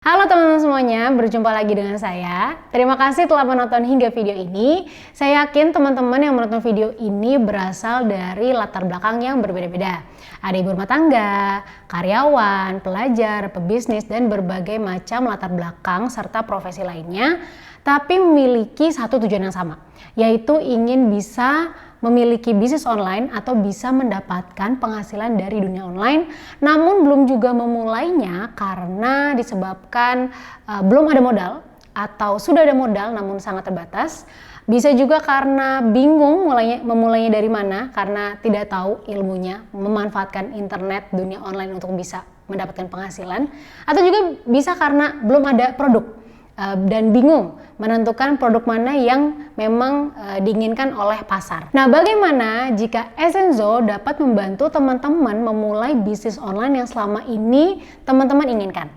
Halo teman-teman semuanya, berjumpa lagi dengan saya. Terima kasih telah menonton hingga video ini. Saya yakin teman-teman yang menonton video ini berasal dari latar belakang yang berbeda-beda. Ada ibu rumah tangga, karyawan, pelajar, pebisnis, dan berbagai macam latar belakang serta profesi lainnya, tapi memiliki satu tujuan yang sama, yaitu ingin bisa memiliki bisnis online atau bisa mendapatkan penghasilan dari dunia online, namun belum juga memulainya karena disebabkan belum ada modal atau sudah ada modal namun sangat terbatas. Bisa juga karena bingung memulainya dari mana karena tidak tahu ilmunya memanfaatkan internet dunia online untuk bisa mendapatkan penghasilan, atau juga bisa karena belum ada produk dan bingung menentukan produk mana yang memang diinginkan oleh pasar. Nah, bagaimana jika Essenzo dapat membantu teman-teman memulai bisnis online yang selama ini teman-teman inginkan?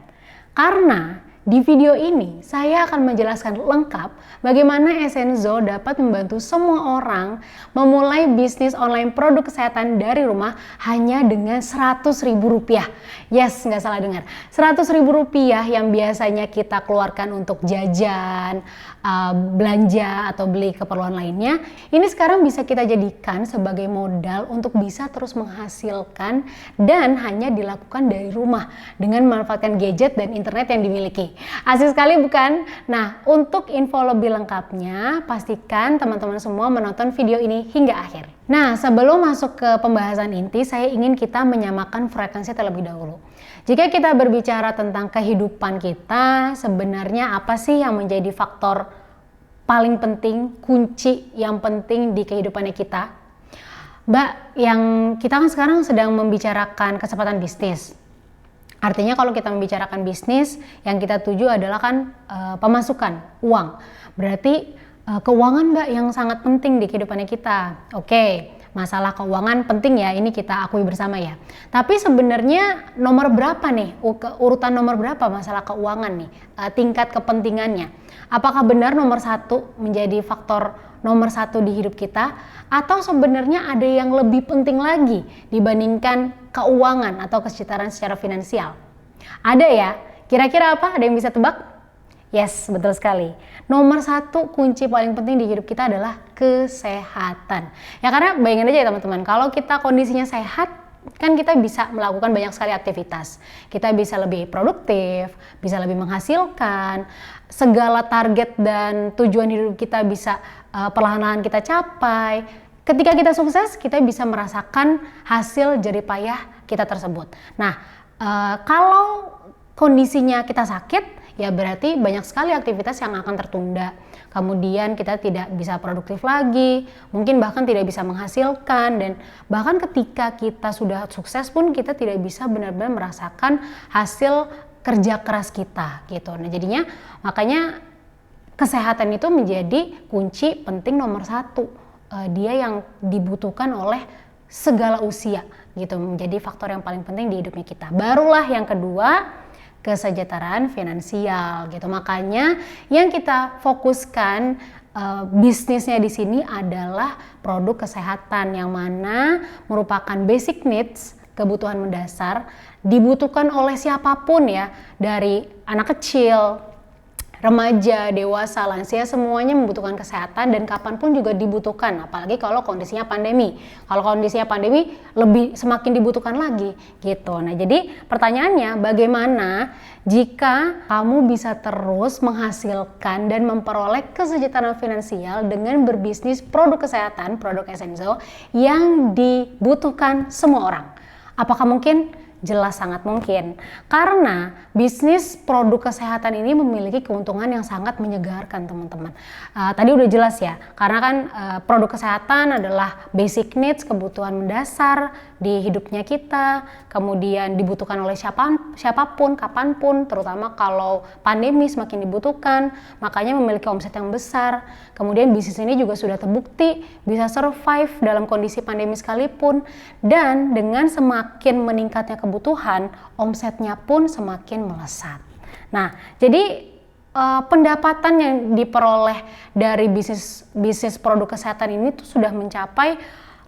Karena di video ini saya akan menjelaskan lengkap bagaimana Essenzo dapat membantu semua orang memulai bisnis online produk kesehatan dari rumah hanya dengan Rp100.000. Yes, nggak salah dengar. Rp100.000 yang biasanya kita keluarkan untuk jajan, belanja atau beli keperluan lainnya, ini sekarang bisa kita jadikan sebagai modal untuk bisa terus menghasilkan dan hanya dilakukan dari rumah dengan memanfaatkan gadget dan internet yang dimiliki. Asik sekali bukan? Nah, untuk info lebih lengkapnya pastikan teman-teman semua menonton video ini hingga akhir. Nah, sebelum masuk ke pembahasan inti, saya ingin kita menyamakan frekuensi terlebih dahulu. Jika kita berbicara tentang kehidupan kita, sebenarnya apa sih yang menjadi faktor paling penting, kunci yang penting di kehidupannya kita? Mbak, yang kita kan sekarang sedang membicarakan kesempatan bisnis. Artinya kalau kita membicarakan bisnis, yang kita tuju adalah kan pemasukan, uang. Berarti keuangan Mbak yang sangat penting di kehidupannya kita. Oke, masalah keuangan penting ya, ini kita akui bersama ya. Tapi sebenarnya nomor berapa nih, urutan nomor berapa masalah keuangan nih, tingkat kepentingannya? Apakah benar nomor satu menjadi faktor nomor satu di hidup kita, atau sebenarnya ada yang lebih penting lagi dibandingkan keuangan atau kesejahteraan secara finansial? Ada ya? Kira-kira apa? Ada yang bisa tebak? Yes, betul sekali. Nomor satu kunci paling penting di hidup kita adalah kesehatan. Ya karena bayangin aja ya teman-teman, kalau kita kondisinya sehat, kan kita bisa melakukan banyak sekali aktivitas. Kita bisa lebih produktif, bisa lebih menghasilkan, segala target dan tujuan hidup kita bisa perlahan-lahan kita capai. Ketika kita sukses, kita bisa merasakan hasil jerih payah kita tersebut. Nah, kalau kondisinya kita sakit, ya berarti banyak sekali aktivitas yang akan tertunda. Kemudian kita tidak bisa produktif lagi, mungkin bahkan tidak bisa menghasilkan, dan bahkan ketika kita sudah sukses pun kita tidak bisa benar-benar merasakan hasil kerja keras kita gitu. Nah jadinya makanya kesehatan itu menjadi kunci penting nomor satu. Dia yang dibutuhkan oleh segala usia gitu, menjadi faktor yang paling penting di hidupnya kita. Barulah yang kedua, kesejahteraan finansial gitu. Makanya yang kita fokuskan bisnisnya di sini adalah produk kesehatan yang mana merupakan basic needs, kebutuhan mendasar, dibutuhkan oleh siapapun ya, dari anak kecil, remaja, dewasa, lansia, semuanya membutuhkan kesehatan dan kapanpun juga dibutuhkan, apalagi kalau kondisinya pandemi. Kalau kondisinya pandemi lebih semakin dibutuhkan lagi gitu. Nah jadi pertanyaannya, bagaimana jika kamu bisa terus menghasilkan dan memperoleh kesejahteraan finansial dengan berbisnis produk kesehatan, produk Essenzo yang dibutuhkan semua orang? Apakah mungkin? Jelas sangat mungkin, karena bisnis produk kesehatan ini memiliki keuntungan yang sangat menyegarkan teman-teman. Tadi udah jelas ya, karena kan produk kesehatan adalah basic needs, kebutuhan mendasar di hidupnya kita, kemudian dibutuhkan oleh siapapun, kapanpun, terutama kalau pandemi semakin dibutuhkan, makanya memiliki omset yang besar. Kemudian bisnis ini juga sudah terbukti bisa survive dalam kondisi pandemi sekalipun, dan dengan semakin meningkatnya kebutuhan, omsetnya pun semakin melesat. Nah, jadi pendapatan yang diperoleh dari bisnis produk kesehatan ini tuh sudah mencapai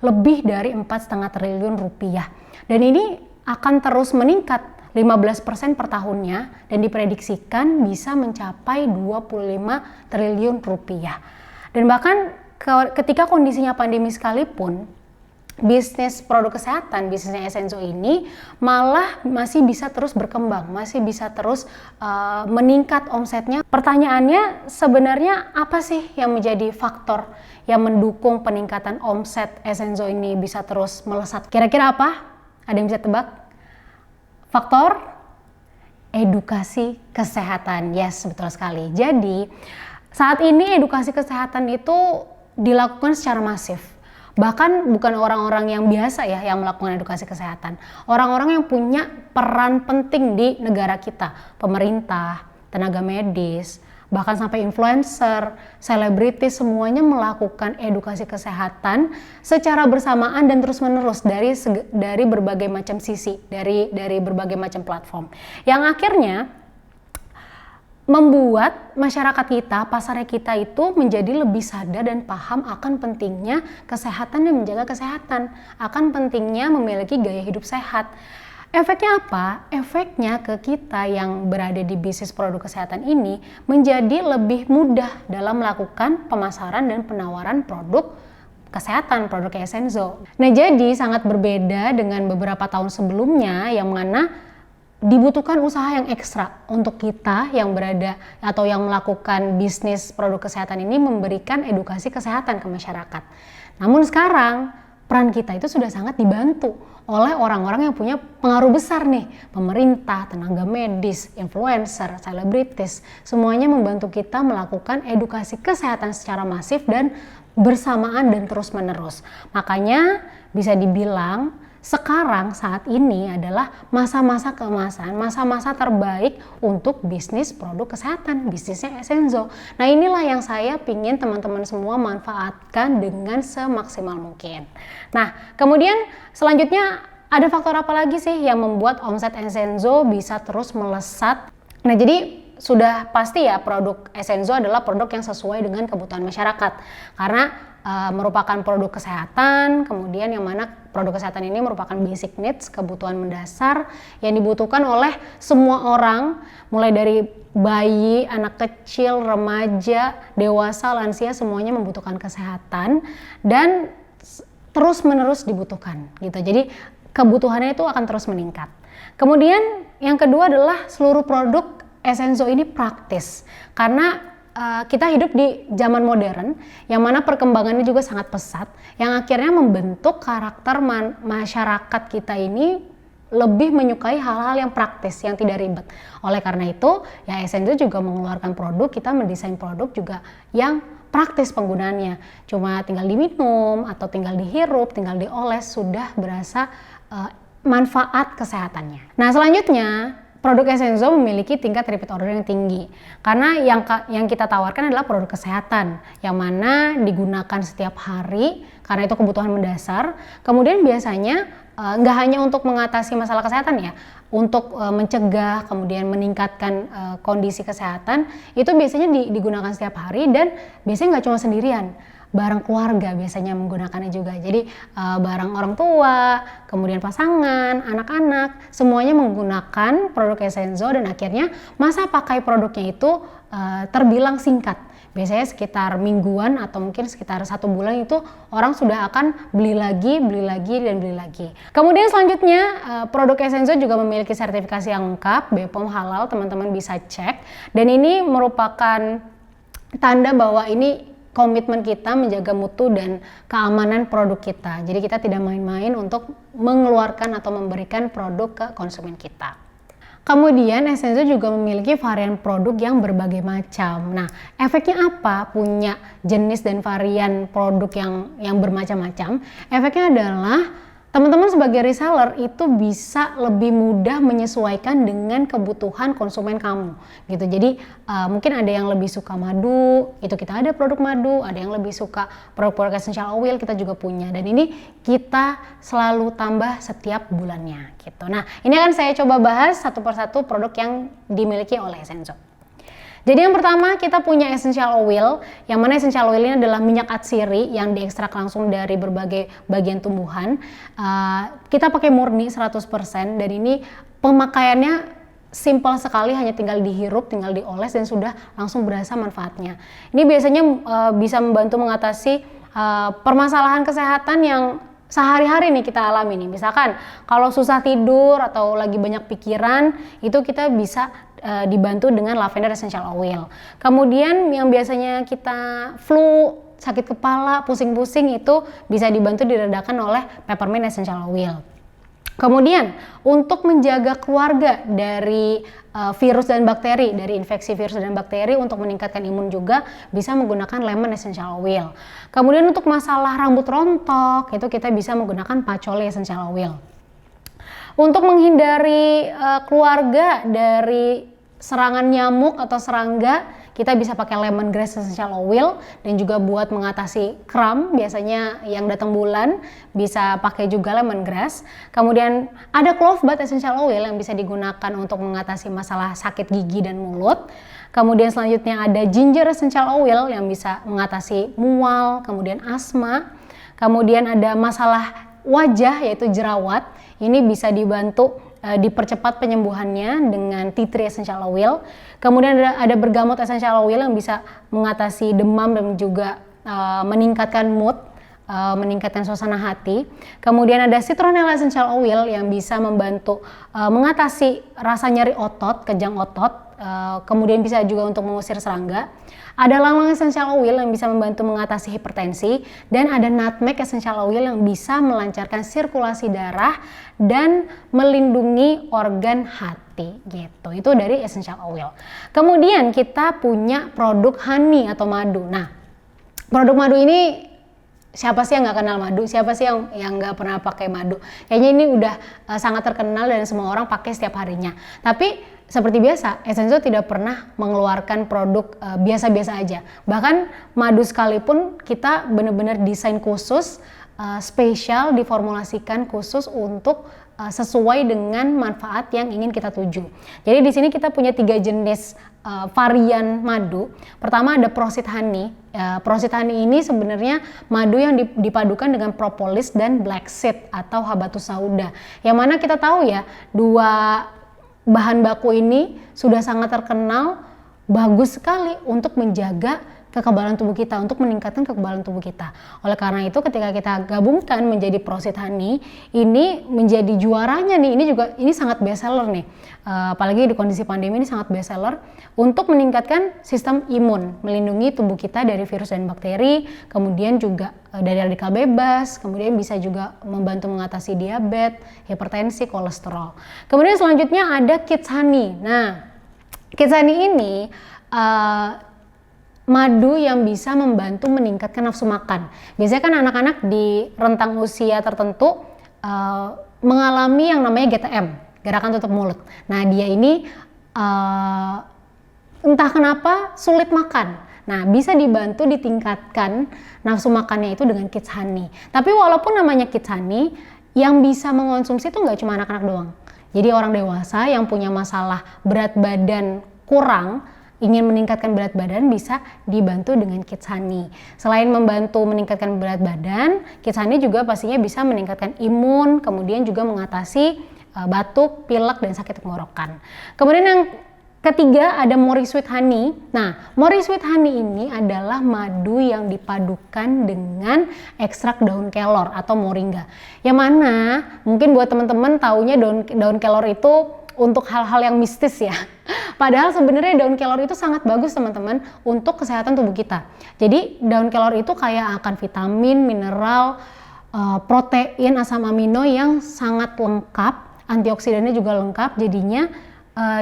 lebih dari 4,5 triliun rupiah. Dan ini akan terus meningkat 15% per tahunnya dan diprediksikan bisa mencapai 25 triliun rupiah. Dan bahkan ketika kondisinya pandemi sekalipun, bisnis produk kesehatan, bisnisnya Essenzo ini malah masih bisa terus berkembang, masih bisa terus meningkat omsetnya. Pertanyaannya sebenarnya apa sih yang menjadi faktor yang mendukung peningkatan omset Essenzo ini bisa terus melesat? Kira-kira apa? Ada yang bisa tebak? Faktor edukasi kesehatan. Yes, betul sekali. Jadi saat ini edukasi kesehatan itu dilakukan secara masif. Bahkan bukan orang-orang yang biasa ya yang melakukan edukasi kesehatan. Orang-orang yang punya peran penting di negara kita, pemerintah, tenaga medis, bahkan sampai influencer, selebritis, semuanya melakukan edukasi kesehatan secara bersamaan dan terus-menerus dari berbagai macam sisi, dari berbagai macam platform. Yang akhirnya membuat masyarakat kita, pasarnya kita itu menjadi lebih sadar dan paham akan pentingnya kesehatan dan menjaga kesehatan, akan pentingnya memiliki gaya hidup sehat. Efeknya apa? Efeknya ke kita yang berada di bisnis produk kesehatan ini menjadi lebih mudah dalam melakukan pemasaran dan penawaran produk kesehatan, produk Essenzo. Nah, jadi sangat berbeda dengan beberapa tahun sebelumnya yang mana dibutuhkan usaha yang ekstra untuk kita yang berada atau yang melakukan bisnis produk kesehatan ini memberikan edukasi kesehatan ke masyarakat. Namun sekarang peran kita itu sudah sangat dibantu oleh orang-orang yang punya pengaruh besar nih, pemerintah, tenaga medis, influencer, selebritis, semuanya membantu kita melakukan edukasi kesehatan secara masif dan bersamaan dan terus-menerus. Makanya bisa dibilang sekarang saat ini adalah masa-masa keemasan, masa-masa terbaik untuk bisnis produk kesehatan, bisnisnya Essenzo. Nah, inilah yang saya pingin teman-teman semua manfaatkan dengan semaksimal mungkin. Nah, kemudian selanjutnya ada faktor apa lagi sih yang membuat omset Essenzo bisa terus melesat? Nah, jadi sudah pasti ya produk Essenzo adalah produk yang sesuai dengan kebutuhan masyarakat karena merupakan produk kesehatan, kemudian yang mana produk kesehatan ini merupakan basic needs, kebutuhan mendasar yang dibutuhkan oleh semua orang, mulai dari bayi, anak kecil, remaja, dewasa, lansia, semuanya membutuhkan kesehatan dan terus-menerus dibutuhkan gitu. Jadi kebutuhannya itu akan terus meningkat. Kemudian yang kedua adalah seluruh produk Essenzo ini praktis karena kita hidup di zaman modern yang mana perkembangannya juga sangat pesat yang akhirnya membentuk karakter masyarakat kita ini lebih menyukai hal-hal yang praktis, yang tidak ribet. Oleh karena itu ya Essenzo juga mengeluarkan produk, kita mendesain produk juga yang praktis penggunaannya, cuma tinggal diminum atau tinggal dihirup, tinggal dioles sudah berasa manfaat kesehatannya. Nah, selanjutnya produk Essenzo memiliki tingkat repeat order yang tinggi karena yang kita tawarkan adalah produk kesehatan yang mana digunakan setiap hari karena itu kebutuhan mendasar. Kemudian biasanya nggak hanya untuk mengatasi masalah kesehatan ya, untuk mencegah kemudian meningkatkan kondisi kesehatan itu biasanya digunakan setiap hari dan biasanya nggak cuma sendirian. Bareng keluarga biasanya menggunakannya juga. Jadi bareng orang tua, kemudian pasangan, anak-anak, semuanya menggunakan produk Essenzo dan akhirnya masa pakai produknya itu terbilang singkat. Biasanya sekitar mingguan atau mungkin sekitar 1 bulan itu orang sudah akan beli lagi dan beli lagi. Kemudian selanjutnya produk Essenzo juga memiliki sertifikasi yang lengkap, BPOM halal, teman-teman bisa cek. Dan ini merupakan tanda bahwa ini komitmen kita menjaga mutu dan keamanan produk kita. Jadi kita tidak main-main untuk mengeluarkan atau memberikan produk ke konsumen kita. Kemudian Essenzo juga memiliki varian produk yang berbagai macam. Nah, efeknya apa punya jenis dan varian produk yang bermacam-macam? Efeknya adalah teman-teman sebagai reseller itu bisa lebih mudah menyesuaikan dengan kebutuhan konsumen kamu gitu. Jadi mungkin ada yang lebih suka madu, itu kita ada produk madu, ada yang lebih suka produk-produk essential oil, kita juga punya. Dan ini kita selalu tambah setiap bulannya gitu. Nah, ini akan saya coba bahas satu persatu produk yang dimiliki oleh Essenzo. Jadi yang pertama kita punya essential oil, yang mana essential oil ini adalah minyak atsiri yang diekstrak langsung dari berbagai bagian tumbuhan. Kita pakai murni 100% dan ini pemakaiannya simpel sekali, hanya tinggal dihirup, tinggal dioles dan sudah langsung berasa manfaatnya. Ini biasanya bisa membantu mengatasi permasalahan kesehatan yang sehari-hari nih kita alami nih. Misalkan kalau susah tidur atau lagi banyak pikiran, itu kita bisa dibantu dengan lavender essential oil. Kemudian yang biasanya kita flu, sakit kepala, pusing-pusing, itu bisa dibantu diredakan oleh peppermint essential oil. Kemudian untuk menjaga keluarga dari virus dan bakteri, dari infeksi virus dan bakteri, untuk meningkatkan imun juga bisa menggunakan lemon essential oil. Kemudian untuk masalah rambut rontok, itu kita bisa menggunakan patchouli essential oil. Untuk menghindari keluarga dari serangan nyamuk atau serangga, kita bisa pakai lemongrass essential oil. Dan juga buat mengatasi kram, biasanya yang datang bulan, bisa pakai juga lemongrass. Kemudian ada clove bud essential oil yang bisa digunakan untuk mengatasi masalah sakit gigi dan mulut. Kemudian selanjutnya ada ginger essential oil yang bisa mengatasi mual, kemudian asma. Kemudian ada masalah wajah, yaitu jerawat. Ini bisa dibantu dipercepat penyembuhannya dengan tea tree essential oil. Kemudian ada bergamot essential oil yang bisa mengatasi demam dan juga meningkatkan mood, meningkatkan suasana hati. Kemudian ada citronella essential oil yang bisa membantu mengatasi rasa nyeri otot, kejang otot. Kemudian bisa juga untuk mengusir serangga. Ada ylang-ylang essential oil yang bisa membantu mengatasi hipertensi, dan ada nutmeg essential oil yang bisa melancarkan sirkulasi darah dan melindungi organ hati gitu. Itu dari essential oil. Kemudian kita punya produk honey atau madu. Nah, produk madu ini siapa sih yang nggak kenal madu? Siapa sih yang nggak pernah pakai madu? Kayaknya ini udah sangat terkenal dan semua orang pakai setiap harinya. Tapi seperti biasa, Essenso tidak pernah mengeluarkan produk biasa-biasa aja. Bahkan madu sekalipun kita benar-benar desain khusus, spesial, diformulasikan khusus untuk sesuai dengan manfaat yang ingin kita tuju. Jadi di sini kita punya 3 jenis varian madu. Pertama ada Prosit Honey. Prosit Honey ini sebenarnya madu yang dipadukan dengan propolis dan black seed atau habatus sauda. Yang mana kita tahu ya, dua bahan baku ini sudah sangat terkenal, bagus sekali untuk menjaga kekebalan tubuh kita, untuk meningkatkan kekebalan tubuh kita. Oleh karena itu ketika kita gabungkan menjadi Prosit Honey, ini menjadi juaranya nih. Ini sangat best seller nih. Apalagi di kondisi pandemi ini sangat best seller untuk meningkatkan sistem imun, melindungi tubuh kita dari virus dan bakteri, kemudian juga dari radikal bebas, kemudian bisa juga membantu mengatasi diabetes, hipertensi, kolesterol. Kemudian selanjutnya ada Kids Honey. Nah, Kids Honey ini madu yang bisa membantu meningkatkan nafsu makan. Biasanya kan anak-anak di rentang usia tertentu mengalami yang namanya GTM, gerakan tutup mulut. Nah, dia ini entah kenapa sulit makan. Nah, bisa dibantu ditingkatkan nafsu makannya itu dengan Kids Honey. Tapi walaupun namanya Kids Honey, yang bisa mengonsumsi itu nggak cuma anak-anak doang. Jadi orang dewasa yang punya masalah berat badan kurang, ingin meningkatkan berat badan, bisa dibantu dengan Kids Honey. Selain membantu meningkatkan berat badan, Kids Honey juga pastinya bisa meningkatkan imun, kemudian juga mengatasi batuk, pilek, dan sakit tenggorokan. Kemudian yang ketiga ada Mori Sweet Honey. Nah, Mori Sweet Honey ini adalah madu yang dipadukan dengan ekstrak daun kelor atau moringa. Yang mana mungkin buat teman-teman taunya daun kelor itu untuk hal-hal yang mistis ya. Padahal sebenarnya daun kelor itu sangat bagus teman-teman untuk kesehatan tubuh kita. Jadi daun kelor itu kaya akan vitamin, mineral, protein, asam amino yang sangat lengkap, antioksidannya juga lengkap, jadinya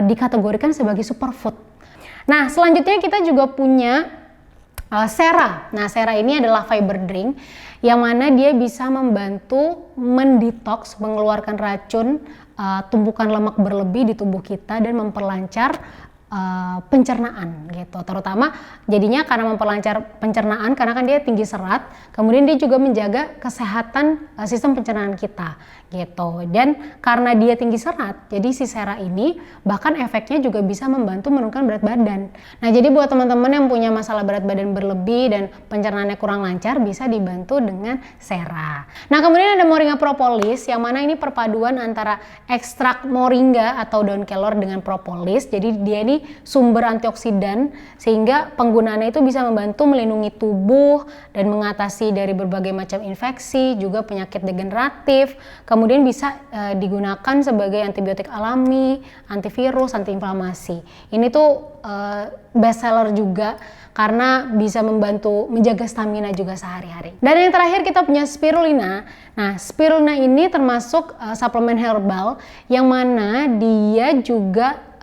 dikategorikan sebagai superfood. Nah, selanjutnya kita juga punya Sera. Nah, Sera ini adalah fiber drink yang mana dia bisa membantu mendetoks, mengeluarkan racun, tumpukan lemak berlebih di tubuh kita dan memperlancar pencernaan gitu, terutama jadinya karena memperlancar pencernaan karena kan dia tinggi serat, kemudian dia juga menjaga kesehatan sistem pencernaan kita gitu. Dan karena dia tinggi serat, jadi si sera ini bahkan efeknya juga bisa membantu menurunkan berat badan. Nah, jadi buat teman-teman yang punya masalah berat badan berlebih dan pencernaannya kurang lancar, bisa dibantu dengan sera. Nah, kemudian ada moringa propolis, yang mana ini perpaduan antara ekstrak moringa atau daun kelor dengan propolis. Jadi dia ini sumber antioksidan, sehingga penggunaannya itu bisa membantu melindungi tubuh dan mengatasi dari berbagai macam infeksi, juga penyakit degeneratif. Kemudian bisa digunakan sebagai antibiotik alami, antivirus, antiinflamasi. Ini tuh best seller juga karena bisa membantu menjaga stamina juga sehari-hari. Dan yang terakhir kita punya spirulina. Nah, spirulina ini termasuk suplemen herbal yang mana dia juga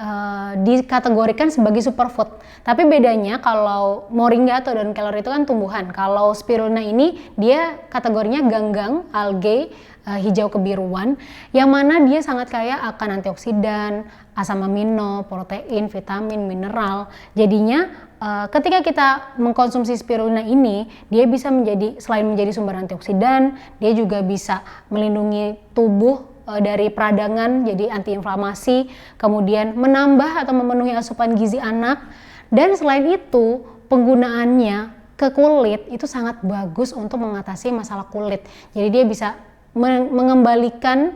dikategorikan sebagai superfood. Tapi bedanya kalau moringa atau daun kelor itu kan tumbuhan. Kalau spirulina ini dia kategorinya ganggang, algae, hijau kebiruan, yang mana dia sangat kaya akan antioksidan, asam amino, protein, vitamin, mineral. Jadinya ketika kita mengkonsumsi spirulina ini, dia bisa menjadi, selain menjadi sumber antioksidan, dia juga bisa melindungi tubuh dari peradangan, jadi antiinflamasi, kemudian menambah atau memenuhi asupan gizi anak. Dan selain itu, penggunaannya ke kulit itu sangat bagus untuk mengatasi masalah kulit. Jadi dia bisa mengembalikan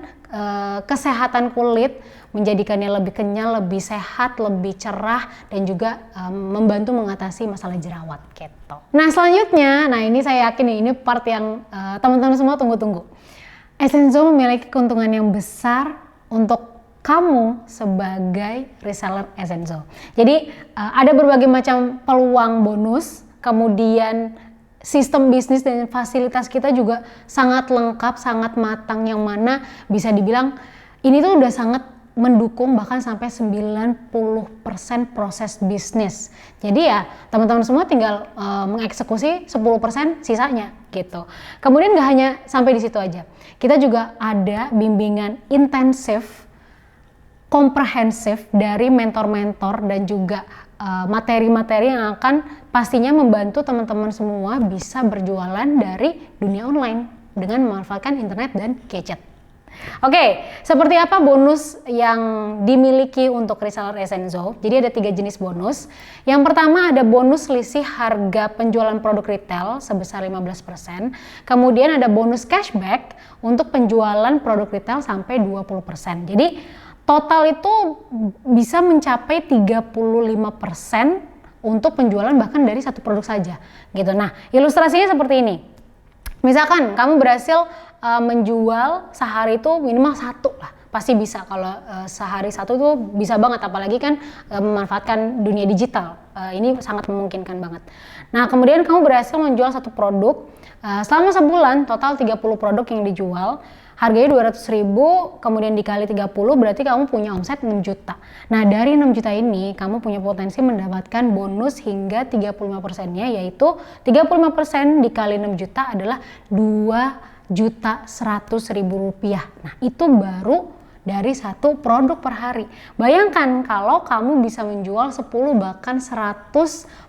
kesehatan kulit, menjadikannya lebih kenyal, lebih sehat, lebih cerah, dan juga membantu mengatasi masalah jerawat gitu. Nah, selanjutnya, nah ini saya yakin nih, ini part yang teman-teman semua tunggu-tunggu. Essenzo memiliki keuntungan yang besar untuk kamu sebagai reseller Essenzo. Jadi ada berbagai macam peluang bonus, kemudian sistem bisnis dan fasilitas kita juga sangat lengkap, sangat matang, yang mana bisa dibilang ini tuh udah sangat mendukung bahkan sampai 90% proses bisnis. Jadi ya teman-teman semua tinggal mengeksekusi 10% sisanya gitu. Kemudian gak hanya sampai di situ aja. Kita juga ada bimbingan intensif, komprehensif dari mentor-mentor dan juga materi-materi yang akan pastinya membantu teman-teman semua bisa berjualan dari dunia online dengan memanfaatkan internet dan gadget. Oke, seperti apa bonus yang dimiliki untuk reseller Essenzo? Jadi ada 3 jenis bonus. Yang pertama ada bonus selisih harga penjualan produk retail sebesar 15%. Kemudian ada bonus cashback untuk penjualan produk retail sampai 20%. Jadi total itu bisa mencapai 35% untuk penjualan bahkan dari satu produk saja gitu. Nah, ilustrasinya seperti ini. Misalkan kamu berhasil menjual sehari itu minimal 1 lah, pasti bisa. Kalau sehari 1 tuh bisa banget, apalagi kan memanfaatkan dunia digital, ini sangat memungkinkan banget. Nah, kemudian kamu berhasil menjual satu produk selama sebulan, total 30 produk yang dijual, harganya 200.000, kemudian dikali 30 berarti kamu punya omset 6 juta. Nah, dari 6 juta ini kamu punya potensi mendapatkan bonus hingga 35%-nya, yaitu 35% dikali 6 juta adalah 2.100.000 rupiah. Nah, itu baru dari satu produk per hari. Bayangkan kalau kamu bisa menjual 10 bahkan 100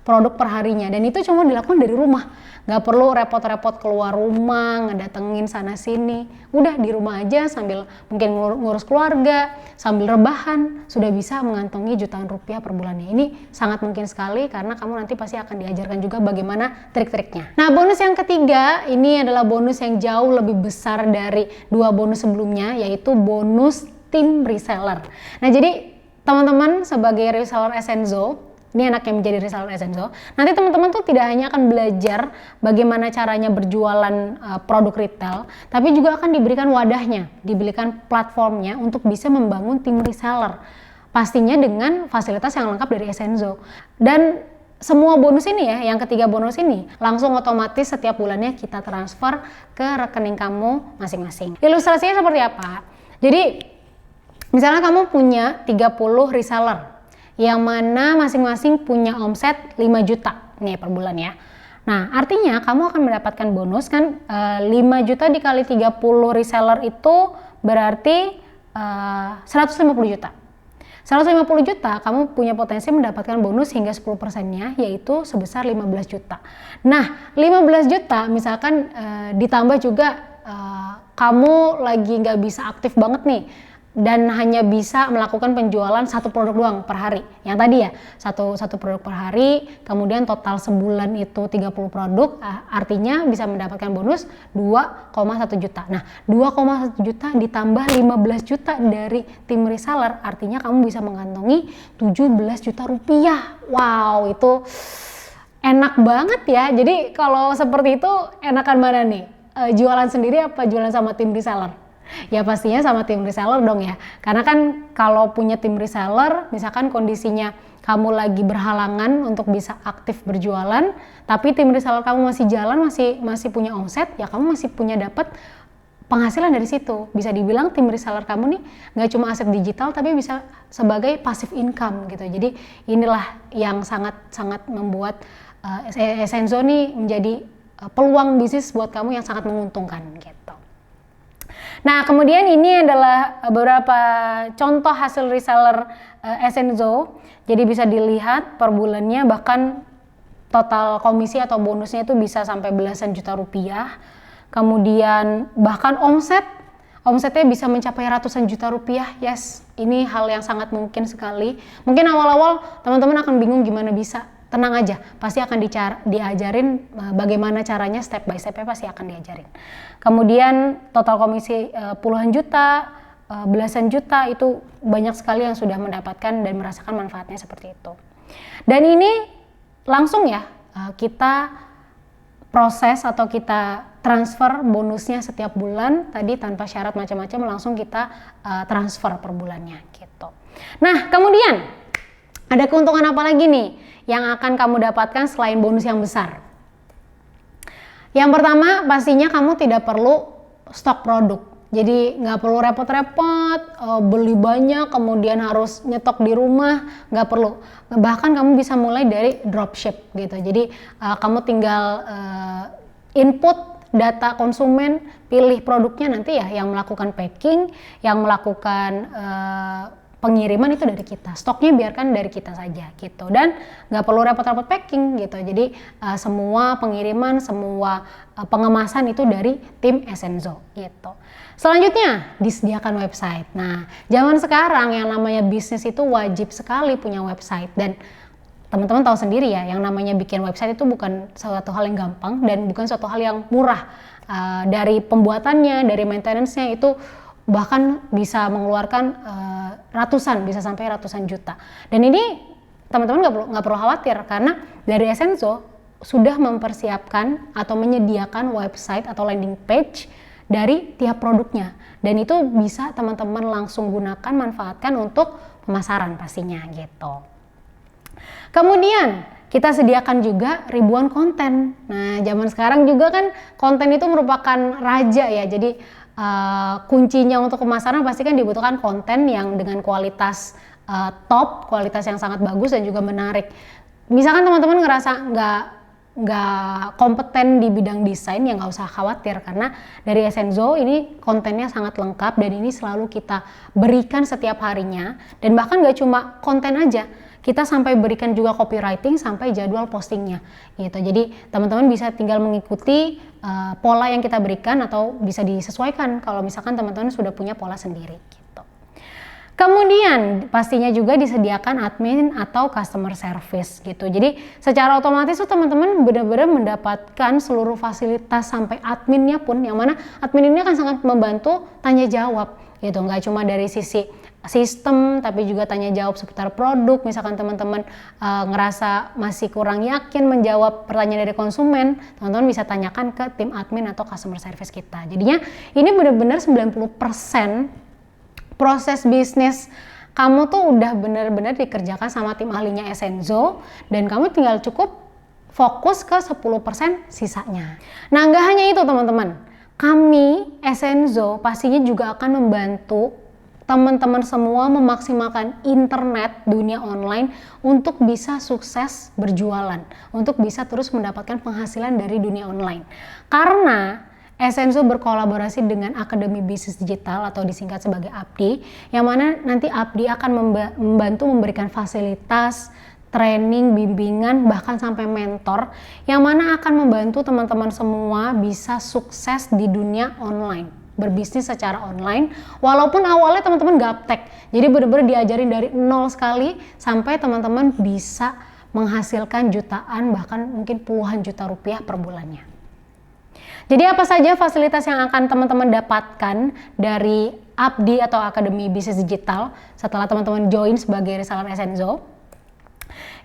produk per harinya, dan itu cuma dilakukan dari rumah. Gak perlu repot-repot keluar rumah, ngedatengin sana sini. Udah di rumah aja sambil mungkin ngurus keluarga, sambil rebahan, sudah bisa mengantongi jutaan rupiah per bulannya. Ini sangat mungkin sekali karena kamu nanti pasti akan diajarkan juga bagaimana trik-triknya. Nah, bonus yang ketiga ini adalah bonus yang jauh lebih besar dari 2 bonus sebelumnya, yaitu bonus tim reseller. Nah, jadi teman-teman sebagai reseller Essenzo, ini anak yang menjadi reseller Essenzo, nanti teman-teman tuh tidak hanya akan belajar bagaimana caranya berjualan produk retail, tapi juga akan diberikan wadahnya, diberikan platformnya untuk bisa membangun tim reseller. Pastinya dengan fasilitas yang lengkap dari Essenzo. Dan semua bonus ini ya, yang ketiga bonus ini langsung otomatis setiap bulannya kita transfer ke rekening kamu masing-masing. Ilustrasinya seperti apa? Jadi misalnya kamu punya 30 reseller yang mana masing-masing punya omset 5 juta nih per bulan ya. Nah, artinya kamu akan mendapatkan bonus kan 5 juta dikali 30 reseller itu berarti 150 juta. 150 juta, kamu punya potensi mendapatkan bonus hingga 10%-nya, yaitu sebesar 15 juta. Nah, 15 juta misalkan ditambah juga kamu lagi nggak bisa aktif banget nih, dan hanya bisa melakukan penjualan satu produk doang per hari. Yang tadi ya, satu produk per hari, kemudian total sebulan itu 30 produk, artinya bisa mendapatkan bonus 2,1 juta. Nah, 2,1 juta ditambah 15 juta dari tim reseller, artinya kamu bisa mengantongi 17 juta rupiah. Wow, itu enak banget ya. Jadi kalau seperti itu enakan mana nih? Jualan sendiri apa jualan sama tim reseller? Ya pastinya sama tim reseller dong ya, karena kan kalau punya tim reseller, misalkan kondisinya kamu lagi berhalangan untuk bisa aktif berjualan, tapi tim reseller kamu masih jalan, masih punya omset, ya kamu masih punya dapat penghasilan dari situ. Bisa dibilang tim reseller kamu nih nggak cuma aset digital, tapi bisa sebagai passive income gitu. Jadi inilah yang sangat membuat Essenzo nih menjadi peluang bisnis buat kamu yang sangat menguntungkan gitu. Nah, kemudian ini adalah beberapa contoh hasil reseller Essenzo. Jadi bisa dilihat per bulannya, bahkan total komisi atau bonusnya itu bisa sampai belasan juta rupiah. Kemudian bahkan omsetnya bisa mencapai ratusan juta rupiah. Yes, ini hal yang sangat mungkin sekali. Mungkin awal-awal teman-teman akan bingung gimana bisa. Tenang aja, pasti akan diajarin bagaimana caranya, step by step-nya pasti akan diajarin. Kemudian total komisi puluhan juta, belasan juta, itu banyak sekali yang sudah mendapatkan dan merasakan manfaatnya seperti itu. Dan ini langsung ya kita proses atau kita transfer bonusnya setiap bulan, tadi tanpa syarat macam-macam, langsung kita transfer per bulannya gitu. Nah, kemudian ada keuntungan apa lagi nih yang akan kamu dapatkan selain bonus yang besar? Yang pertama, pastinya kamu tidak perlu stok produk. Jadi nggak perlu repot-repot beli banyak kemudian harus nyetok di rumah, nggak perlu. Bahkan kamu bisa mulai dari dropship gitu. Jadi kamu tinggal input data konsumen, pilih produknya, nanti ya yang melakukan packing, yang melakukan pengiriman itu dari kita, stoknya biarkan dari kita saja gitu, dan nggak perlu repot-repot packing gitu. Jadi semua pengiriman, semua pengemasan itu dari tim Essenzo gitu. Selanjutnya, disediakan website. Nah, zaman sekarang yang namanya bisnis itu wajib sekali punya website, dan teman-teman tahu sendiri ya, yang namanya bikin website itu bukan suatu hal yang gampang dan bukan suatu hal yang murah. Dari pembuatannya, dari maintenance-nya itu bahkan bisa mengeluarkan ratusan, bisa sampai ratusan juta. Dan ini teman-teman nggak perlu khawatir, karena dari Essenzo sudah mempersiapkan atau menyediakan website atau landing page dari tiap produknya, dan itu bisa teman-teman langsung gunakan, manfaatkan untuk pemasaran pastinya gitu. Kemudian kita sediakan juga ribuan konten. Nah, zaman sekarang juga kan konten itu merupakan raja ya. Jadi kuncinya untuk pemasaran pasti kan dibutuhkan konten yang dengan kualitas top, kualitas yang sangat bagus dan juga menarik. Misalkan teman-teman ngerasa nggak kompeten di bidang desain, ya nggak usah khawatir, karena dari Essenzo ini kontennya sangat lengkap dan ini selalu kita berikan setiap harinya. Dan bahkan nggak cuma konten aja, kita sampai berikan juga copywriting sampai jadwal postingnya gitu. Jadi teman-teman bisa tinggal mengikuti pola yang kita berikan, atau bisa disesuaikan kalau misalkan teman-teman sudah punya pola sendiri gitu. Kemudian pastinya juga disediakan admin atau customer service gitu. Jadi secara otomatis tuh teman-teman benar-benar mendapatkan seluruh fasilitas sampai adminnya pun, yang mana admin ini akan sangat membantu tanya jawab gitu. Nggak cuma dari sisi sistem, tapi juga tanya jawab seputar produk. Misalkan teman-teman ngerasa masih kurang yakin menjawab pertanyaan dari konsumen, teman-teman bisa tanyakan ke tim admin atau customer service kita. Jadinya ini benar-benar 90% proses bisnis kamu tuh udah benar-benar dikerjakan sama tim ahlinya Essenzo, dan kamu tinggal cukup fokus ke 10% sisanya. Nah, nggak hanya itu teman-teman, kami Essenzo pastinya juga akan membantu teman-teman semua memaksimalkan internet dunia online untuk bisa sukses berjualan, untuk bisa terus mendapatkan penghasilan dari dunia online. Karena Essenzo berkolaborasi dengan Akademi Bisnis Digital atau disingkat sebagai ABDI, yang mana nanti ABDI akan membantu memberikan fasilitas, training, bimbingan, bahkan sampai mentor, yang mana akan membantu teman-teman semua bisa sukses di dunia online, berbisnis secara online, walaupun awalnya teman-teman gaptek. Jadi benar-benar diajarin dari nol sekali sampai teman-teman bisa menghasilkan jutaan, bahkan mungkin puluhan juta rupiah per bulannya. Jadi apa saja fasilitas yang akan teman-teman dapatkan dari ABDI atau Akademi Bisnis Digital setelah teman-teman join sebagai reseller Essenzo?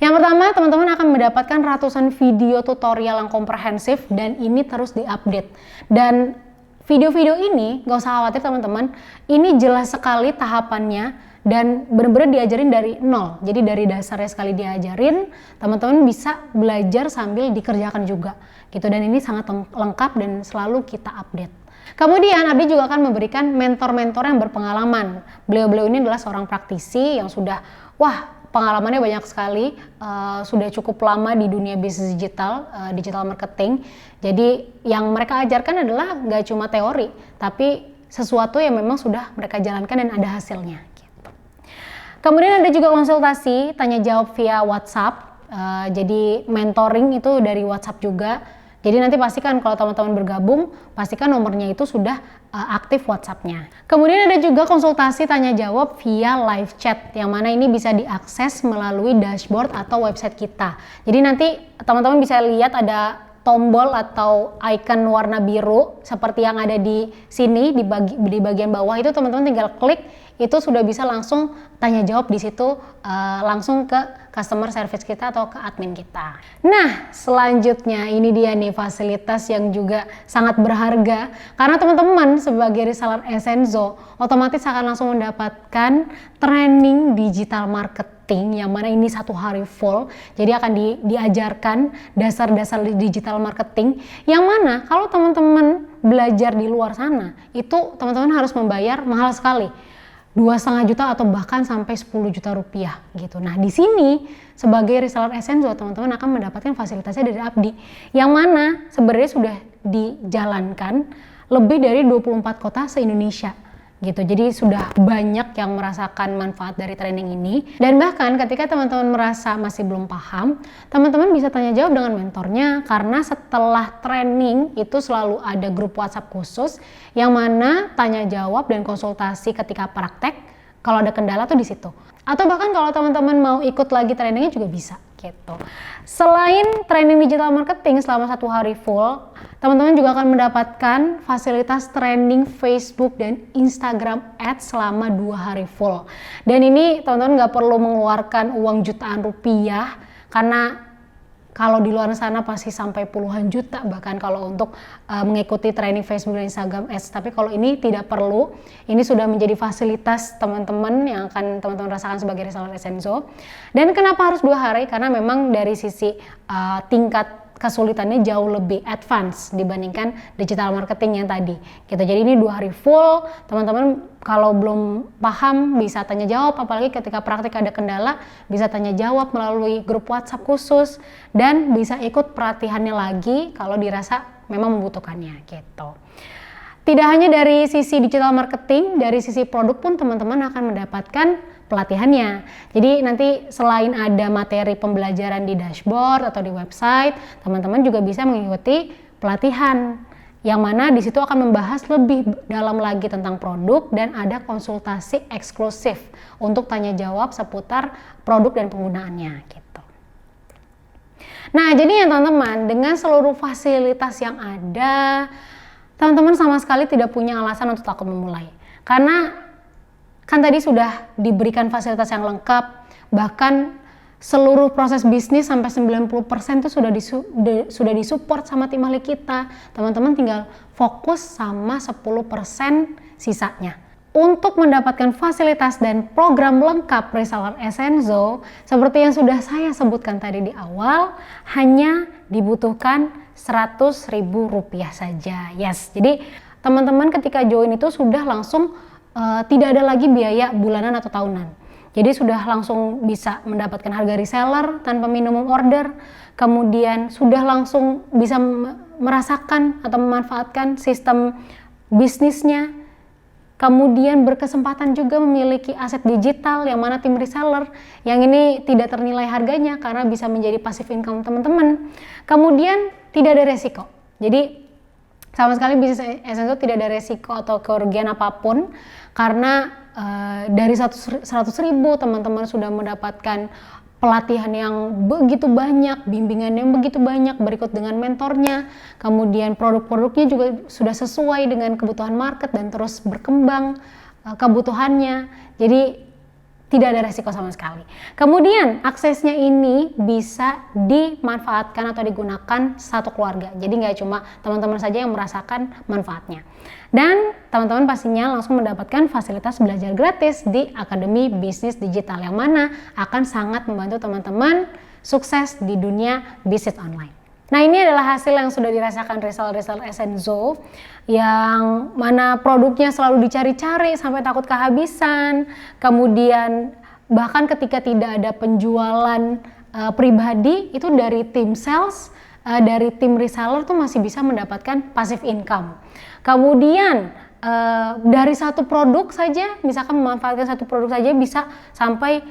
Yang pertama, teman-teman akan mendapatkan ratusan video tutorial yang komprehensif dan ini terus diupdate. Dan video-video ini, gak usah khawatir teman-teman, ini jelas sekali tahapannya dan benar-benar diajarin dari nol. Jadi dari dasarnya sekali diajarin, teman-teman bisa belajar sambil dikerjakan juga gitu, dan ini sangat lengkap dan selalu kita update. Kemudian ABDI juga akan memberikan mentor-mentor yang berpengalaman. Beliau-beliau ini adalah seorang praktisi yang sudah pengalamannya banyak sekali, sudah cukup lama di dunia bisnis digital, digital marketing. Jadi yang mereka ajarkan adalah nggak cuma teori, tapi sesuatu yang memang sudah mereka jalankan dan ada hasilnya. Gitu. Kemudian ada juga konsultasi, tanya jawab via WhatsApp. Jadi mentoring itu dari WhatsApp juga. Jadi nanti pastikan kalau teman-teman bergabung, pastikan nomornya itu sudah aktif WhatsApp-nya. Kemudian ada juga konsultasi tanya jawab via live chat, yang mana ini bisa diakses melalui dashboard atau website kita. Jadi nanti teman-teman bisa lihat ada tombol atau icon warna biru seperti yang ada di sini di bagian bawah, itu teman-teman tinggal klik, itu sudah bisa langsung tanya jawab di situ, langsung ke customer service kita atau ke admin kita. Nah, selanjutnya ini dia nih fasilitas yang juga sangat berharga, karena teman-teman sebagai reseller Essenzo otomatis akan langsung mendapatkan training digital marketing, yang mana ini 1 hari full. Jadi akan diajarkan dasar-dasar digital marketing, yang mana kalau teman-teman belajar di luar sana itu teman-teman harus membayar mahal sekali, 2,5 juta atau bahkan sampai 10 juta rupiah gitu. Nah, di sini sebagai reseller Essenzo teman-teman akan mendapatkan fasilitasnya dari ABDI, yang mana sebenarnya sudah dijalankan lebih dari 24 kota se-Indonesia gitu. Jadi sudah banyak yang merasakan manfaat dari training ini, dan bahkan ketika teman-teman merasa masih belum paham, teman-teman bisa tanya jawab dengan mentornya, karena setelah training itu selalu ada grup WhatsApp khusus yang mana tanya jawab dan konsultasi ketika praktek. Kalau ada kendala tuh di situ. Atau bahkan kalau teman-teman mau ikut lagi trainingnya juga bisa gitu. Selain training digital marketing selama 1 hari full, teman-teman juga akan mendapatkan fasilitas training Facebook dan Instagram Ads selama 2 hari full. Dan ini teman-teman nggak perlu mengeluarkan uang jutaan rupiah, karena kalau di luar sana pasti sampai puluhan juta bahkan kalau untuk mengikuti training Facebook dan Instagram Ads. Tapi kalau ini tidak perlu, ini sudah menjadi fasilitas teman-teman yang akan teman-teman rasakan sebagai reseller Essenzo. Dan kenapa harus 2 hari? Karena memang dari sisi tingkat kesulitannya jauh lebih advance dibandingkan digital marketing yang tadi gitu. Jadi ini 2 hari full, teman-teman kalau belum paham bisa tanya jawab, apalagi ketika praktik ada kendala bisa tanya jawab melalui grup WhatsApp khusus, dan bisa ikut pelatihannya lagi kalau dirasa memang membutuhkannya gitu. Tidak hanya dari sisi digital marketing, dari sisi produk pun teman-teman akan mendapatkan pelatihannya. Jadi nanti selain ada materi pembelajaran di dashboard atau di website, teman-teman juga bisa mengikuti pelatihan, yang mana di situ akan membahas lebih dalam lagi tentang produk, dan ada konsultasi eksklusif untuk tanya jawab seputar produk dan penggunaannya gitu. Nah, jadi ya teman-teman, dengan seluruh fasilitas yang ada, teman-teman sama sekali tidak punya alasan untuk takut memulai. Karena kan tadi sudah diberikan fasilitas yang lengkap, bahkan seluruh proses bisnis sampai 90% itu sudah disupport sama tim ahli kita. Teman-teman tinggal fokus sama 10% sisanya. Untuk mendapatkan fasilitas dan program lengkap reseller Essenzo, seperti yang sudah saya sebutkan tadi di awal, hanya dibutuhkan Rp100.000 saja. Yes, jadi teman-teman ketika join itu sudah langsung tidak ada lagi biaya bulanan atau tahunan. Jadi sudah langsung bisa mendapatkan harga reseller tanpa minimum order, kemudian sudah langsung bisa merasakan atau memanfaatkan sistem bisnisnya, kemudian berkesempatan juga memiliki aset digital yang mana tim reseller yang ini tidak ternilai harganya karena bisa menjadi passive income teman-teman. Kemudian tidak ada resiko. Jadi sama sekali bisnis Essence tidak ada resiko atau kerugian apapun karena dari 100.000 teman-teman sudah mendapatkan pelatihan yang begitu banyak, bimbingan yang begitu banyak, berikut dengan mentornya, kemudian produk-produknya juga sudah sesuai dengan kebutuhan market dan terus berkembang kebutuhannya, jadi tidak ada resiko sama sekali. Kemudian aksesnya ini bisa dimanfaatkan atau digunakan satu keluarga, jadi nggak cuma teman-teman saja yang merasakan manfaatnya. Dan teman-teman pastinya langsung mendapatkan fasilitas belajar gratis di Akademi Bisnis Digital yang mana akan sangat membantu teman-teman sukses di dunia bisnis online. Nah, ini adalah hasil yang sudah dirasakan reseller Essenzo yang mana produknya selalu dicari-cari sampai takut kehabisan. Kemudian bahkan ketika tidak ada penjualan pribadi itu dari tim sales, dari tim reseller tuh masih bisa mendapatkan passive income. Kemudian dari satu produk saja, misalkan memanfaatkan satu produk saja bisa sampai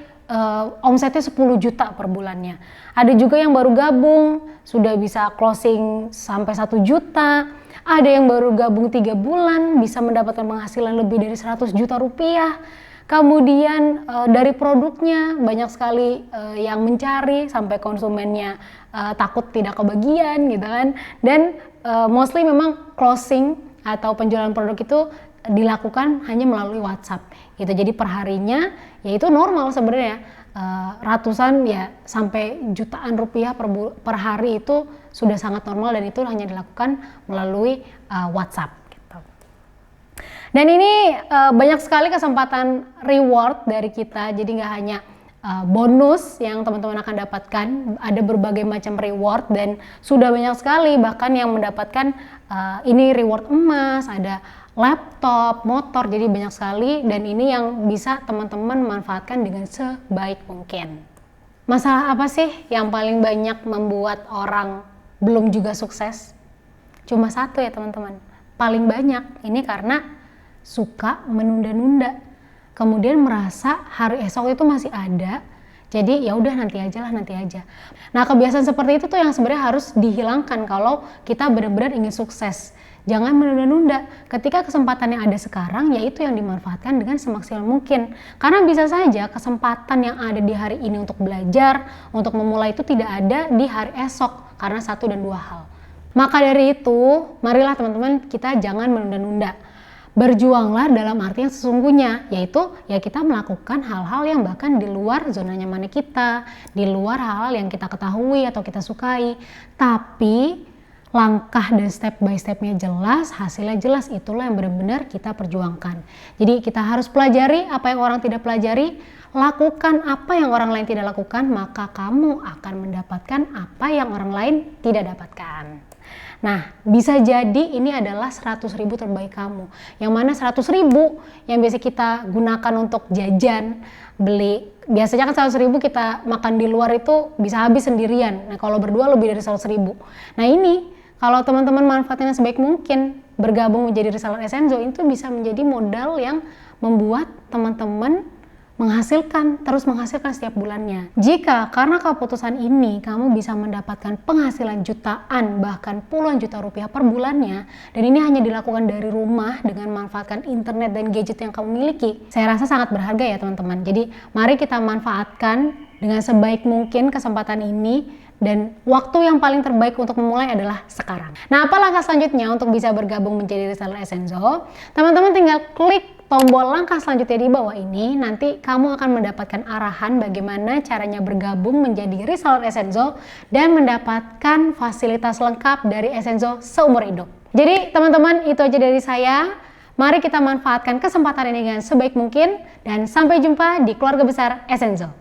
omsetnya 10 juta per bulannya. Ada juga yang baru gabung sudah bisa closing sampai 1 juta. Ada yang baru gabung 3 bulan bisa mendapatkan penghasilan lebih dari 100 juta rupiah. Kemudian dari produknya banyak sekali yang mencari sampai konsumennya takut tidak kebagian gitu kan. Dan mostly memang closing atau penjualan produk itu dilakukan hanya melalui WhatsApp gitu. Jadi perharinya ya itu normal sebenarnya, ratusan ya sampai jutaan rupiah per hari itu sudah sangat normal dan itu hanya dilakukan melalui WhatsApp gitu. Dan ini banyak sekali kesempatan reward dari kita, jadi nggak hanya bonus yang teman-teman akan dapatkan, ada berbagai macam reward dan sudah banyak sekali bahkan yang mendapatkan ini reward emas, ada laptop, motor, jadi banyak sekali dan ini yang bisa teman-teman manfaatkan dengan sebaik mungkin. Masalah apa sih yang paling banyak membuat orang belum juga sukses? Cuma satu ya teman-teman, paling banyak ini karena suka menunda-nunda. Kemudian merasa hari esok itu masih ada, jadi ya udah nanti aja lah, nanti aja. Nah, kebiasaan seperti itu tuh yang sebenarnya harus dihilangkan kalau kita benar-benar ingin sukses. Jangan menunda-nunda. Ketika kesempatan yang ada sekarang, yaitu yang dimanfaatkan dengan semaksimal mungkin. Karena bisa saja kesempatan yang ada di hari ini untuk belajar, untuk memulai itu tidak ada di hari esok karena satu dan dua hal. Maka dari itu, marilah teman-teman kita jangan menunda-nunda. Berjuanglah dalam arti yang sesungguhnya, yaitu ya kita melakukan hal-hal yang bahkan di luar zona nyaman kita, di luar hal-hal yang kita ketahui atau kita sukai, tapi langkah dan step by stepnya jelas, hasilnya jelas, itulah yang benar-benar kita perjuangkan. Jadi kita harus pelajari apa yang orang tidak pelajari, lakukan apa yang orang lain tidak lakukan, maka kamu akan mendapatkan apa yang orang lain tidak dapatkan. Nah, bisa jadi ini adalah 100.000 terbaik kamu. Yang mana 100.000 yang biasa kita gunakan untuk jajan, beli. Biasanya kan 100.000 kita makan di luar itu bisa habis sendirian. Nah, kalau berdua lebih dari 100.000. Nah, ini kalau teman-teman manfaatnya sebaik mungkin, bergabung menjadi reseller Essenzo itu bisa menjadi modal yang membuat teman-teman terus menghasilkan setiap bulannya. Jika karena keputusan ini kamu bisa mendapatkan penghasilan jutaan bahkan puluhan juta rupiah per bulannya, dan ini hanya dilakukan dari rumah dengan memanfaatkan internet dan gadget yang kamu miliki, saya rasa sangat berharga ya teman-teman. Jadi mari kita manfaatkan dengan sebaik mungkin kesempatan ini, dan waktu yang paling terbaik untuk memulai adalah sekarang. Nah, apa langkah selanjutnya untuk bisa bergabung menjadi reseller Essenzo? Teman-teman tinggal klik tombol langkah selanjutnya di bawah ini, nanti kamu akan mendapatkan arahan bagaimana caranya bergabung menjadi reseller Essenzo dan mendapatkan fasilitas lengkap dari Essenzo seumur hidup. Jadi teman-teman, itu aja dari saya. Mari kita manfaatkan kesempatan ini dengan sebaik mungkin dan sampai jumpa di keluarga besar Essenzo.